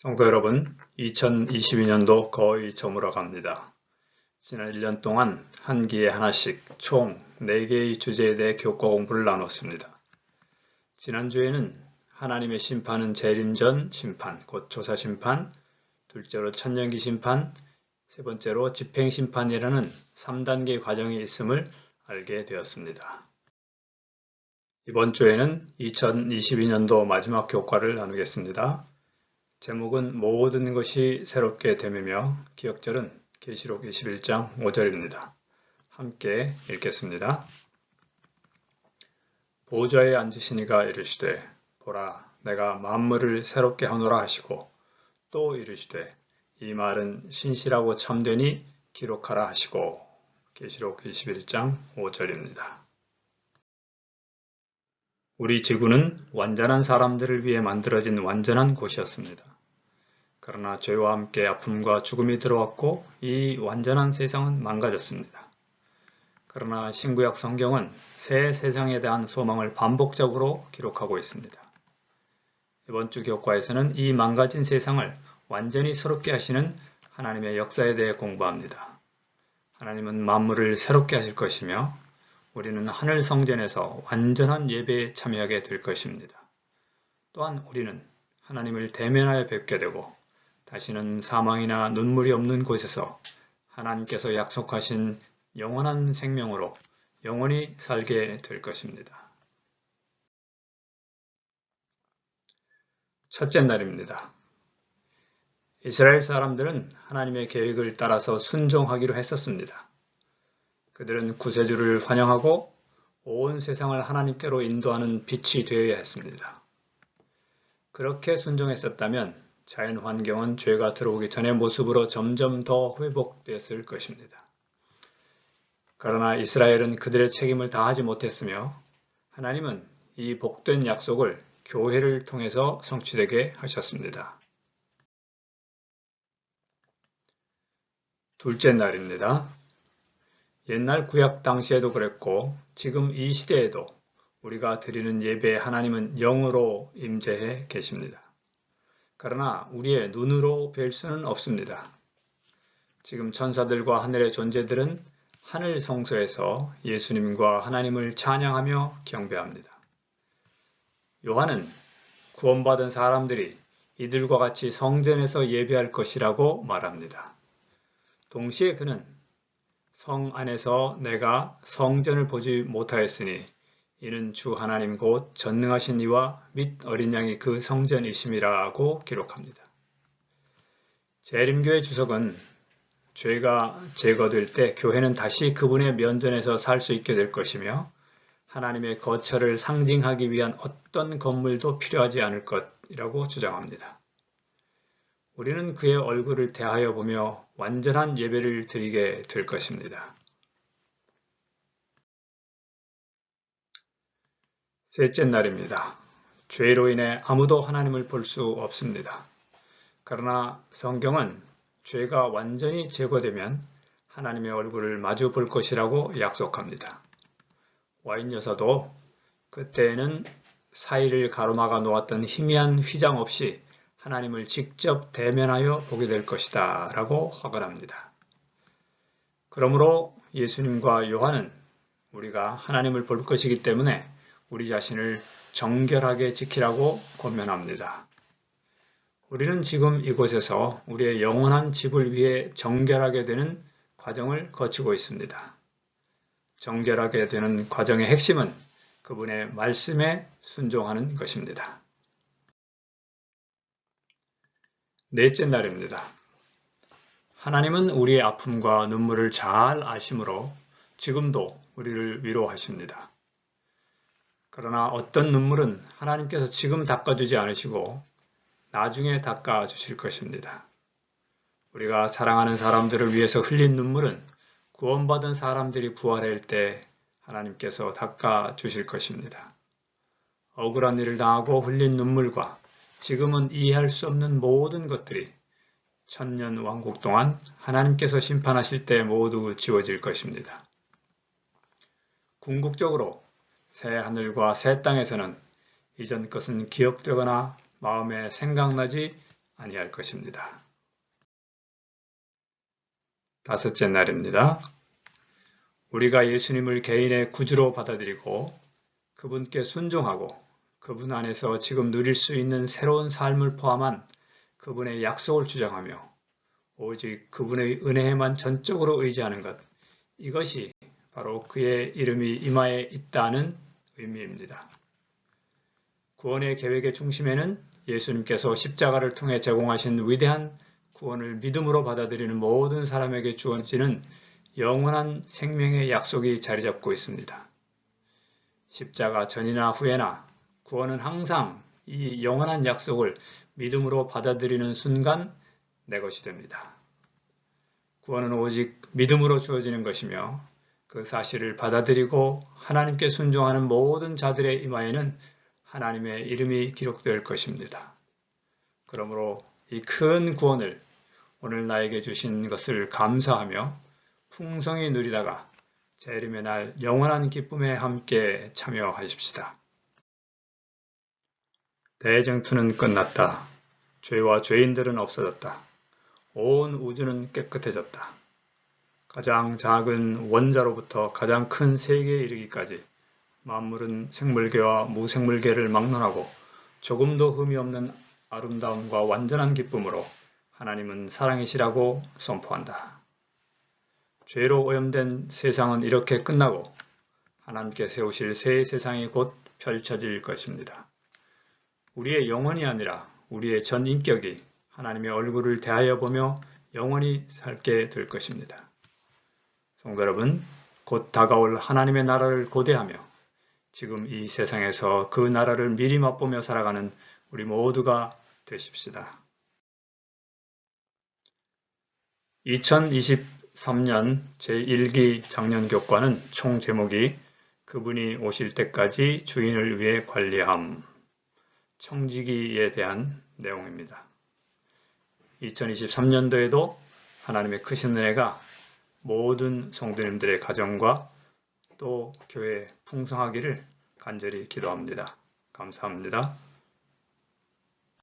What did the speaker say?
성도 여러분, 2022년도 거의 저물어 갑니다. 지난 1년 동안 한 기에 하나씩 총 4개의 주제에 대해 교과 공부를 나눴습니다. 지난주에는 하나님의 심판은 재림 전 심판, 곧 조사 심판, 둘째로 천년기 심판, 세 번째로 집행 심판이라는 3단계 과정이 있음을 알게 되었습니다. 이번 주에는 2022년도 마지막 교과를 나누겠습니다. 제목은 모든 것이 새롭게 되매며 기억절은 계시록 21장 5절입니다. 함께 읽겠습니다. 보좌에 앉으시니가 이르시되 보라 내가 만물을 새롭게 하노라 하시고 또 이르시되 이 말은 신실하고 참되니 기록하라 하시고 계시록 21장 5절입니다. 우리 지구는 완전한 사람들을 위해 만들어진 완전한 곳이었습니다. 그러나 죄와 함께 아픔과 죽음이 들어왔고 이 완전한 세상은 망가졌습니다. 그러나 신구약 성경은 새 세상에 대한 소망을 반복적으로 기록하고 있습니다. 이번 주 교과에서는 이 망가진 세상을 완전히 새롭게 하시는 하나님의 역사에 대해 공부합니다. 하나님은 만물을 새롭게 하실 것이며 우리는 하늘 성전에서 완전한 예배에 참여하게 될 것입니다. 또한 우리는 하나님을 대면하여 뵙게 되고 다시는 사망이나 눈물이 없는 곳에서 하나님께서 약속하신 영원한 생명으로 영원히 살게 될 것입니다. 첫째 날입니다. 이스라엘 사람들은 하나님의 계획을 따라서 순종하기로 했었습니다. 그들은 구세주를 환영하고 온 세상을 하나님께로 인도하는 빛이 되어야 했습니다. 그렇게 순종했었다면 자연 환경은 죄가 들어오기 전의 모습으로 점점 더 회복되었을 것입니다. 그러나 이스라엘은 그들의 책임을 다하지 못했으며 하나님은 이 복된 약속을 교회를 통해서 성취되게 하셨습니다. 둘째 날입니다. 옛날 구약 당시에도 그랬고 지금 이 시대에도 우리가 드리는 예배에 하나님은 영으로 임재해 계십니다. 그러나 우리의 눈으로 뵐 수는 없습니다. 지금 천사들과 하늘의 존재들은 하늘 성소에서 예수님과 하나님을 찬양하며 경배합니다. 요한은 구원받은 사람들이 이들과 같이 성전에서 예배할 것이라고 말합니다. 동시에 그는 성 안에서 내가 성전을 보지 못하였으니 이는 주 하나님 곧 전능하신 이와 및 어린 양이 그 성전이심이라고 기록합니다. 재림교회 주석은 죄가 제거될 때 교회는 다시 그분의 면전에서 살 수 있게 될 것이며 하나님의 거처를 상징하기 위한 어떤 건물도 필요하지 않을 것이라고 주장합니다. 우리는 그의 얼굴을 대하여 보며 완전한 예배를 드리게 될 것입니다. 셋째 날입니다. 죄로 인해 아무도 하나님을 볼 수 없습니다. 그러나 성경은 죄가 완전히 제거되면 하나님의 얼굴을 마주 볼 것이라고 약속합니다. 와인 여사도 그때에는 사이를 가로막아 놓았던 희미한 휘장 없이 하나님을 직접 대면하여 보게 될 것이다 라고 확언합니다. 그러므로 예수님과 요한은 우리가 하나님을 볼 것이기 때문에 우리 자신을 정결하게 지키라고 권면합니다. 우리는 지금 이곳에서 우리의 영원한 집을 위해 정결하게 되는 과정을 거치고 있습니다. 정결하게 되는 과정의 핵심은 그분의 말씀에 순종하는 것입니다. 넷째 날입니다. 하나님은 우리의 아픔과 눈물을 잘 아심으로 지금도 우리를 위로하십니다. 그러나 어떤 눈물은 하나님께서 지금 닦아주지 않으시고 나중에 닦아주실 것입니다. 우리가 사랑하는 사람들을 위해서 흘린 눈물은 구원받은 사람들이 부활할 때 하나님께서 닦아주실 것입니다. 억울한 일을 당하고 흘린 눈물과 지금은 이해할 수 없는 모든 것들이 천년 왕국 동안 하나님께서 심판하실 때 모두 지워질 것입니다. 궁극적으로 새 하늘과 새 땅에서는 이전 것은 기억되거나 마음에 생각나지 아니할 것입니다. 다섯째 날입니다. 우리가 예수님을 개인의 구주로 받아들이고 그분께 순종하고 그분 안에서 지금 누릴 수 있는 새로운 삶을 포함한 그분의 약속을 주장하며 오직 그분의 은혜에만 전적으로 의지하는 것, 이것이 바로 그의 이름이 임하에 있다는 의미입니다. 구원의 계획의 중심에는 예수님께서 십자가를 통해 제공하신 위대한 구원을 믿음으로 받아들이는 모든 사람에게 주어지는 영원한 생명의 약속이 자리 잡고 있습니다. 십자가 전이나 후에나 구원은 항상 이 영원한 약속을 믿음으로 받아들이는 순간 내 것이 됩니다. 구원은 오직 믿음으로 주어지는 것이며 그 사실을 받아들이고 하나님께 순종하는 모든 자들의 임하에는 하나님의 이름이 기록될 것입니다. 그러므로 이 큰 구원을 오늘 나에게 주신 것을 감사하며 풍성히 누리다가 재림의 날 영원한 기쁨에 함께 참여하십시다. 대쟁투는 끝났다. 죄와 죄인들은 없어졌다. 온 우주는 깨끗해졌다. 가장 작은 원자로부터 가장 큰 세계에 이르기까지 만물은 생물계와 무생물계를 막론하고 조금도 흠이 없는 아름다움과 완전한 기쁨으로 하나님은 사랑이시라고 선포한다. 죄로 오염된 세상은 이렇게 끝나고 하나님께 세우실 새 세상이 곧 펼쳐질 것입니다. 우리의 영혼이 아니라 우리의 전 인격이 하나님의 얼굴을 대하여 보며 영원히 살게 될 것입니다. 성도 여러분, 곧 다가올 하나님의 나라를 고대하며 지금 이 세상에서 그 나라를 미리 맛보며 살아가는 우리 모두가 되십시다. 2023년 제1기 작년교과는 총 제목이 그분이 오실 때까지 주인을 위해 관리함, 청지기에 대한 내용입니다. 2023년도에도 하나님의 크신 은혜가 모든 성도님들의 가정과 또 교회에 풍성하기를 간절히 기도합니다. 감사합니다.